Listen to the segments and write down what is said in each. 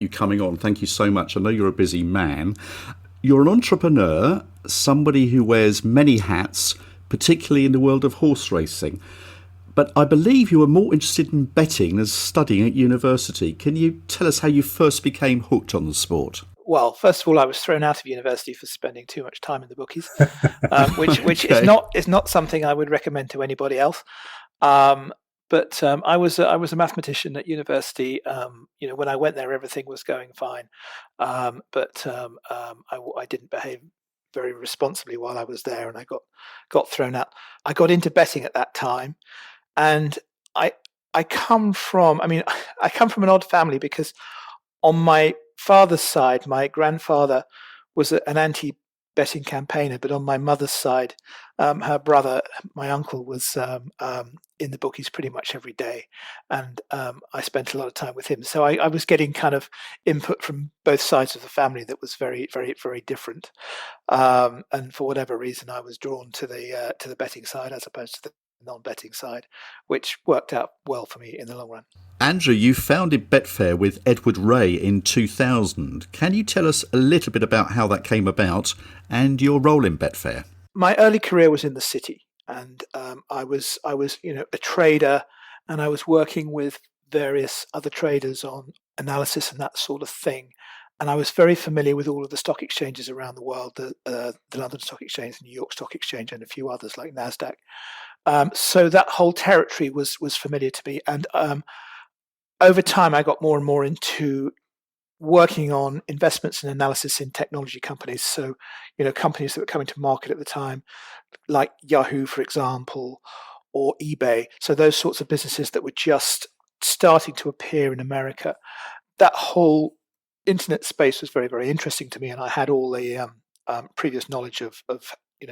You coming on. Thank you so much. I know you're a busy man. You're an entrepreneur, somebody who wears many hats, particularly in the world of horse racing. But I believe you were more interested in betting than studying at university. Can you tell us how you first became hooked on the sport? Well, first of all, I was thrown out of university for spending too much time in the bookies, which is Okay. not something I would recommend to anybody else. Um, but I was a mathematician at university. When I went there, everything was going fine, but I didn't behave very responsibly while I was there, and I got thrown out. I got into betting at that time, and I I come from. I mean, I come from an odd family because on my father's side, my grandfather was an anti-betting campaigner, but on my mother's side, her brother, my uncle, was in the bookies pretty much every day, and I spent a lot of time with him. So I was getting kind of input from both sides of the family that was very, very, very different. And for whatever reason, I was drawn to the betting side as opposed to the non-betting side, which worked out well for me in the long run. Andrew, you founded Betfair with Edward Ray in 2000. Can you tell us a little bit about how that came about and your role in Betfair? My early career was in the city, and I was a trader, and I was working with various other traders on analysis and that sort of thing. And I was very familiar with all of the stock exchanges around the world, the London Stock Exchange, the New York Stock Exchange, and a few others like Nasdaq. So that whole territory was familiar to me, and over time I got more and more into working on investments and analysis in technology companies. So, companies that were coming to market at the time, like Yahoo, for example, or eBay. So those sorts of businesses that were just starting to appear in America. That whole internet space was very, very interesting to me, and I had all the previous knowledge of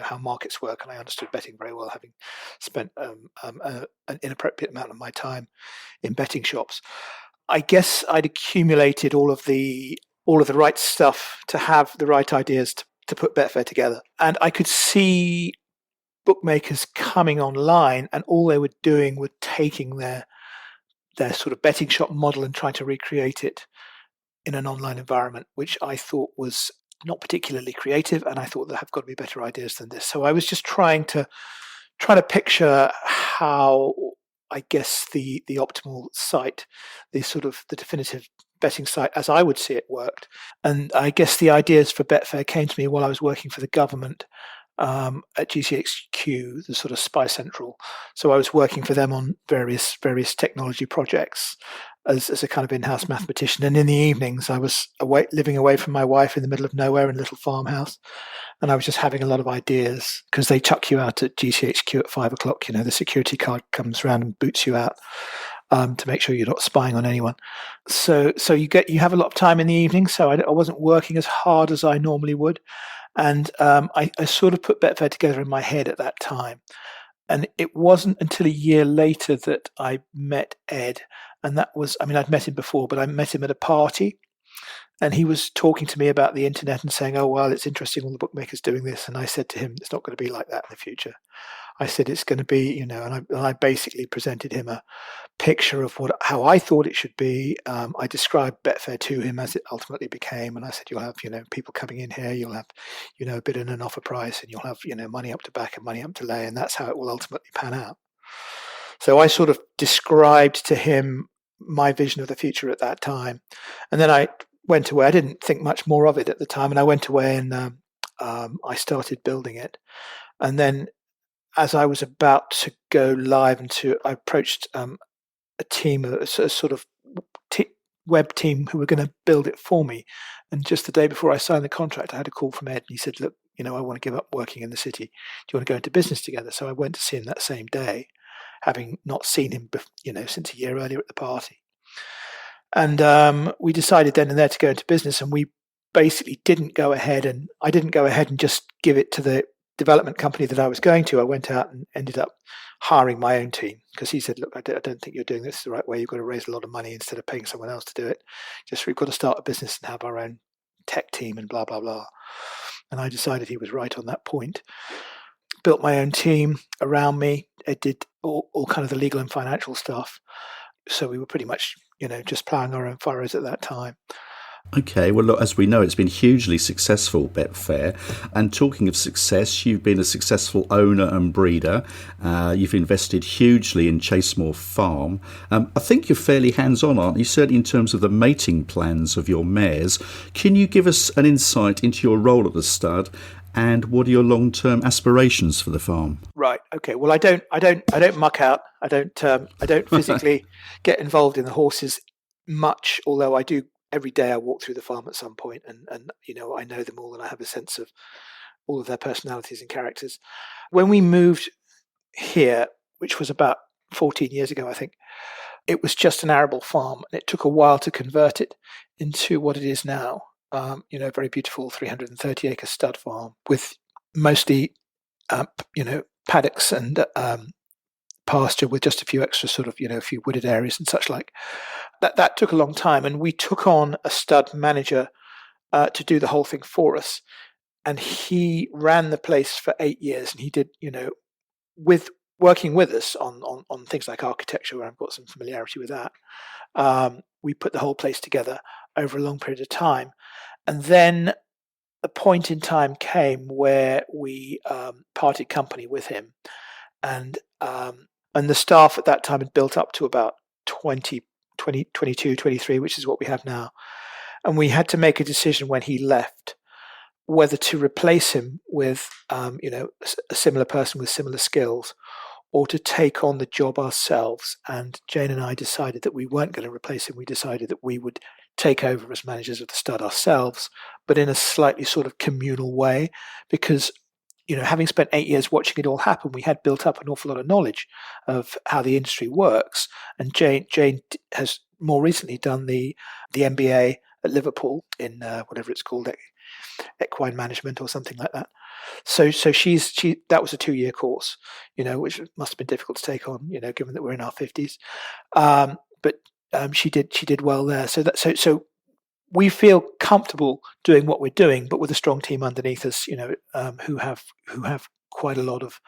how markets work, and I understood betting very well, having spent an inappropriate amount of my time in betting shops. I guess I'd accumulated all of the right stuff to have the right ideas to put Betfair together. And I could see bookmakers coming online, and all they were doing were taking their sort of betting shop model and trying to recreate it in an online environment, which I thought was not particularly creative, and I thought there have got to be better ideas than this. So I was just trying to picture how, I guess, the optimal site, the sort of the definitive betting site as I would see it, worked. And I guess the ideas for Betfair came to me while I was working for the government, at GCHQ, the sort of Spy Central. So I was working for them on various technology projects as a kind of in-house mathematician. And in the evenings, I was living away from my wife in the middle of nowhere in a little farmhouse, and I was just having a lot of ideas because they chuck you out at GCHQ at 5 o'clock. The security card comes around and boots you out, to make sure you're not spying on anyone. So you have a lot of time in the evening. So I wasn't working as hard as I normally would, and I sort of put Betfair together in my head at that time. And it wasn't until a year later that I met Ed, and that was, I mean, I'd met him before, but I met him at a party, and he was talking to me about the internet and saying, "Oh, well, it's interesting, all the bookmakers doing this." And I said to him, "It's not going to be like that in the future." I said, "It's going to be, and I basically presented him a picture of how I thought it should be. I described Betfair to him as it ultimately became, and I said, you'll have, people coming in here, you'll have, a bid and an offer price, and you'll have, money up to back and money up to lay, and that's how it will ultimately pan out." So I sort of described to him my vision of the future at that time, and then I went away. I didn't think much more of it at the time, and I went away and I started building it, and then as I was about to go live I approached a team, a sort of web team who were going to build it for me. And just the day before I signed the contract, I had a call from Ed, and he said, "Look, I want to give up working in the city. Do you want to go into business together?" So I went to see him that same day, having not seen him, since a year earlier at the party. And we decided then and there to go into business, and we basically didn't go ahead, and I didn't go ahead and just give it to the development company that I was going to. I went out and ended up hiring my own team, because he said, "Look, I don't think you're doing this the right way. You've got to raise a lot of money instead of paying someone else to do it. We've got to start a business and have our own tech team and blah, blah, blah." And I decided he was right on that point. Built my own team around me. It did all kind of the legal and financial stuff. So we were pretty much, just plowing our own furrows at that time. Okay, well, look, as we know, it's been hugely successful, Betfair. And talking of success, you've been a successful owner and breeder. You've invested hugely in Chasemore Farm. I think you're fairly hands on, aren't you? Certainly in terms of the mating plans of your mares. Can you give us an insight into your role at the stud and what are your long term aspirations for the farm? Right. Okay. Well, I don't muck out. I don't physically get involved in the horses much. Although I do every day. I walk through the farm at some point, and I know them all, and I have a sense of all of their personalities and characters. When we moved here, which was about 14 years ago, I think, it was just an arable farm, and it took a while to convert it into what it is now. A very beautiful 330-acre stud farm with mostly, paddocks and pasture with just a few extra sort of, a few wooded areas and such like. That took a long time, and we took on a stud manager to do the whole thing for us, and he ran the place for 8 years, and he did, with working with us on things like architecture, where I've got some familiarity with that. We put the whole place together over a long period of time, and then a point in time came where we parted company with him, and the staff at that time had built up to about 22, 23, which is what we have now. And we had to make a decision when he left whether to replace him with a similar person with similar skills, or to take on the job ourselves. And Jane and I decided that we weren't going to replace him. We decided that we would take over as managers of the stud ourselves, but in a slightly sort of communal way, because having spent 8 years watching it all happen, we had built up an awful lot of knowledge of how the industry works. And Jane has more recently done the MBA at Liverpool in whatever it's called, equine management or something like that. So she that was a 2-year course, which must have been difficult to take on, given that we're in our 50s. But she did well there. So we feel comfortable doing what we're doing, but with a strong team underneath us, who have quite a lot of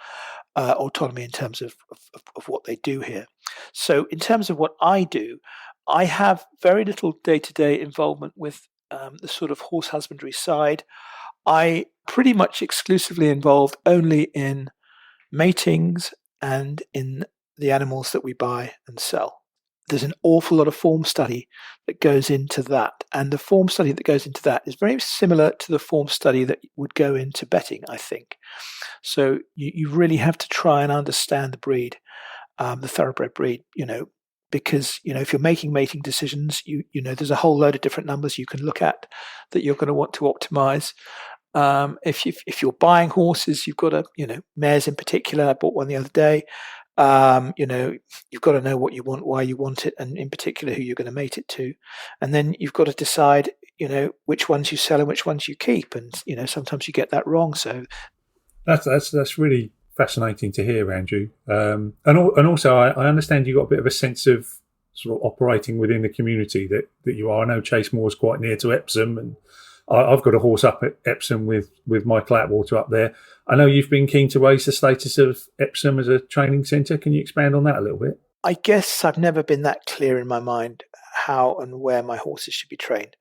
autonomy in terms of what they do here. So in terms of what I do, I have very little day-to-day involvement with the sort of horse husbandry side. I pretty much exclusively involved only in matings and in the animals that we buy and sell. There's an awful lot of form study that goes into that. And the form study that goes into that is very similar to the form study that would go into betting, I think. So you really have to try and understand the breed, the thoroughbred breed, because, if you're making mating decisions, there's a whole load of different numbers you can look at that you're going to want to optimize. If you're buying horses, you've got to, mares in particular. I bought one the other day. You've got to know what you want, why you want it, and in particular who you're going to mate it to. And then you've got to decide, which ones you sell and which ones you keep. And sometimes you get that wrong. So that's really fascinating to hear, Andrew. And also, I understand you got a bit of a sense of sort of operating within the community that you are. I know Chasemore is quite near to Epsom, and I've got a horse up at Epsom with Michael Atwater up there. I know you've been keen to raise the status of Epsom as a training centre. Can you expand on that a little bit? I guess I've never been that clear in my mind how and where my horses should be trained.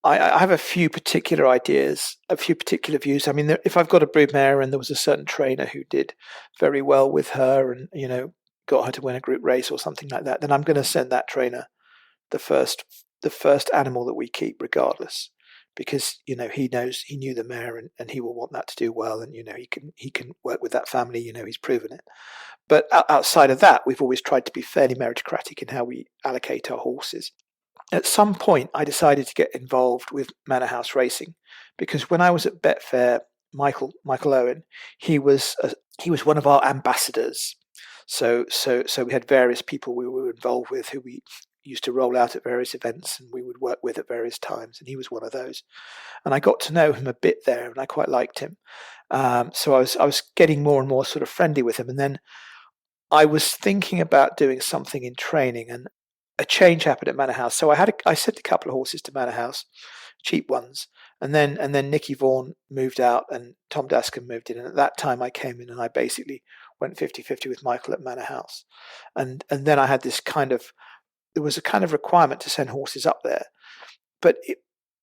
I have a few particular ideas, a few particular views. I mean, if I've got a broodmare and there was a certain trainer who did very well with her and, got her to win a group race or something like that, then I'm going to send that trainer the first animal that we keep regardless. Because he knew the mare and he will want that to do well, and he can work with that family. He's proven it. But outside of that, we've always tried to be fairly meritocratic in how we allocate our horses. At some point, I decided to get involved with Manor House racing, because when I was at Betfair, Michael Owen, he was one of our ambassadors. So we had various people we were involved with who we used to roll out at various events and we would work with at various times, and he was one of those. And I got to know him a bit there, and I quite liked him. So I was getting more and more sort of friendly with him, and then I was thinking about doing something in training, and a change happened at Manor House. So I sent a couple of horses to Manor House, cheap ones, and then Nicky Vaughan moved out and Tom Dascombe moved in, and at that time I came in and I basically went 50-50 with Michael at Manor House, and then I had this there was a kind of requirement to send horses up there, but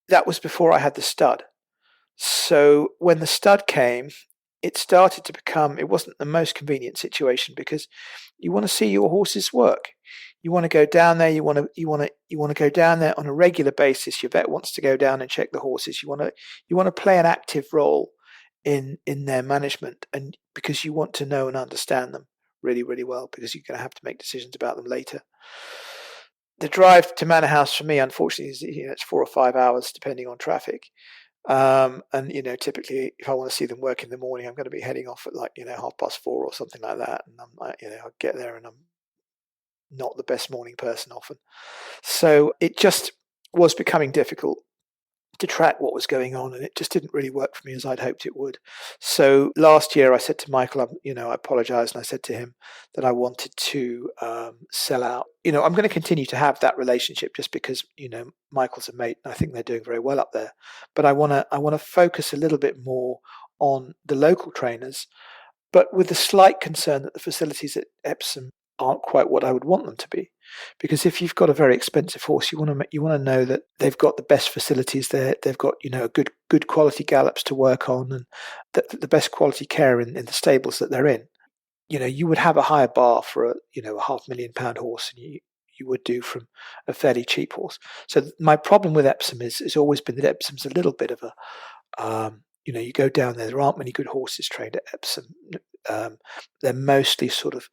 that was before I had the stud. So when the stud came, it started to become, it wasn't the most convenient situation, because you want to see your horses work. You want to go down there. You want to go down there on a regular basis. Your vet wants to go down and check the horses. You want to play an active role in their management, and because you want to know and understand them really, really well, because you're going to have to make decisions about them later. The drive to Manor House for me, unfortunately, is it's 4 or 5 hours depending on traffic. And typically, if I want to see them work in the morning, I'm going to be heading off at 4:30 or something like that. And I'll get there, and I'm not the best morning person often. So it just was becoming difficult to track what was going on, and it just didn't really work for me as I'd hoped it would. So last year I said to Michael, I apologized, and I said to him that I wanted to sell out. I'm going to continue to have that relationship just because, Michael's a mate and I think they're doing very well up there. But I want to focus a little bit more on the local trainers, but with the slight concern that the facilities at Epsom aren't quite what I would want them to be. Because if you've got a very expensive horse, you want to know that they've got the best facilities there. They've got good quality gallops to work on, and the best quality care in the stables that they're in. You would have a higher bar for a £500,000 horse than you would do from a fairly cheap horse. So my problem with Epsom has always been that Epsom's a little bit of a you go down there aren't many good horses trained at Epsom. They're mostly sort of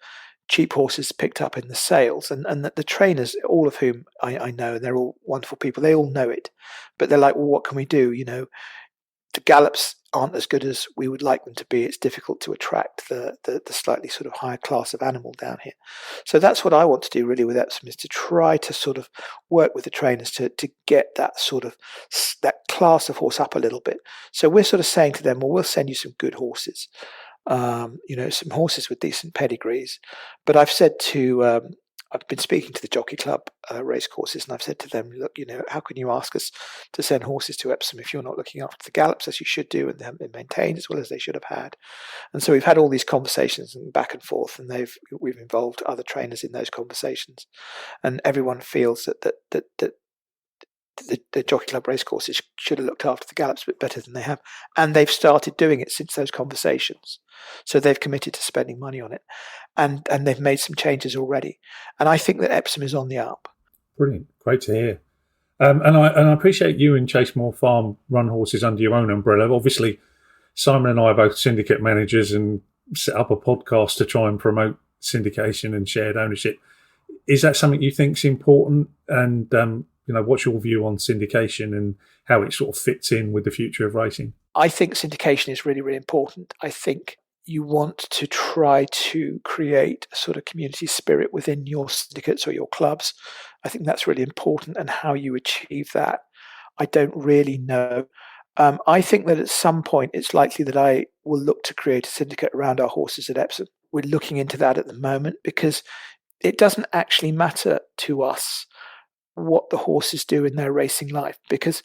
cheap horses picked up in the sales, and the trainers, all of whom I know, and they're all wonderful people, they all know it, but they're like, well, what can we do? The gallops aren't as good as we would like them to be. It's difficult to attract the slightly sort of higher class of animal down here. So that's what I want to do really with Epsom, is to try to sort of work with the trainers to get that sort of that class of horse up a little bit. So we're sort of saying to them, well, we'll send you some good horses. Some horses with decent pedigrees. But I've said to, I've been speaking to the Jockey Club race courses, and I've said to them, look, how can you ask us to send horses to Epsom if you're not looking after the gallops as you should do, and they haven't been maintained as well as they should have had? And so we've had all these conversations and back and forth, and we've involved other trainers in those conversations, and everyone feels that the Jockey Club racecourses should have looked after the gallops a bit better than they have. And they've started doing it since those conversations. So they've committed to spending money on it. And they've made some changes already. And I think that Epsom is on the up. Brilliant. Great to hear. And I appreciate you and Chasemore Farm run horses under your own umbrella. Obviously, Simon and I are both syndicate managers and set up a podcast to try and promote syndication and shared ownership. Is that something you think is important? And what's your view on syndication and how it sort of fits in with the future of racing? I think syndication is really, really important. I think you want to try to create a sort of community spirit within your syndicates or your clubs. I think that's really important, and how you achieve that, I don't really know. I think that at some point it's likely that I will look to create a syndicate around our horses at Epsom. We're looking into that at the moment, because it doesn't actually matter to us what the horses do in their racing life, because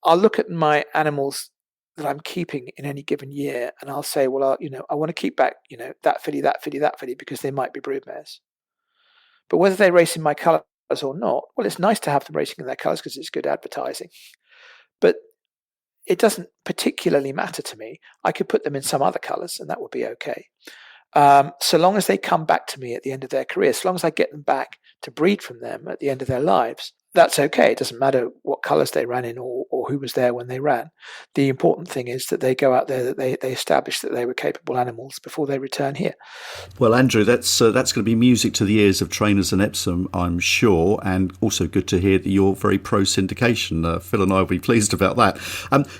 I'll look at my animals that I'm keeping in any given year, and I'll say, well, I want to keep back, that filly, that filly, that filly, because they might be broodmares. But whether they race in my colours or not, well, it's nice to have them racing in their colours because it's good advertising. But it doesn't particularly matter to me. I could put them in some other colours, and that would be okay. So long as they come back to me at the end of their career, so long as I get them back to breed from them at the end of their lives, that's okay. It doesn't matter what colours they ran in or who was there when they ran. The important thing is that they go out there, that they establish that they were capable animals before they return here. Well, Andrew, that's going to be music to the ears of trainers in Epsom, I'm sure, and also good to hear that you're very pro-syndication. Phil and I will be pleased about that.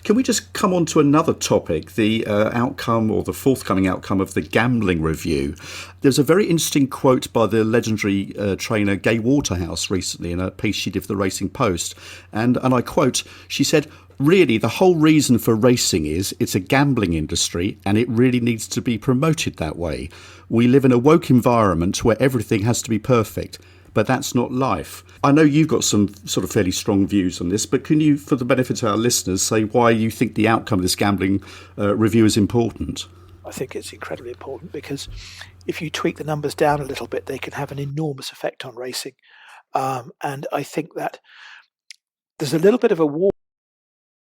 Can we just come on to another topic, the outcome or the forthcoming outcome of the gambling review? There's a very interesting quote by the legendary trainer Gay Waterhouse recently in a piece she did for the Racing Post, and I quote, she said, "Really, the whole reason for racing is it's a gambling industry, and it really needs to be promoted that way. We live in a woke environment where everything has to be perfect, but that's not life." I know you've got some sort of fairly strong views on this, but can you, for the benefit of our listeners, say why you think the outcome of this gambling review is important? I think it's incredibly important, because if you tweak the numbers down a little bit, they can have an enormous effect on racing. And I think that there's a little bit of a war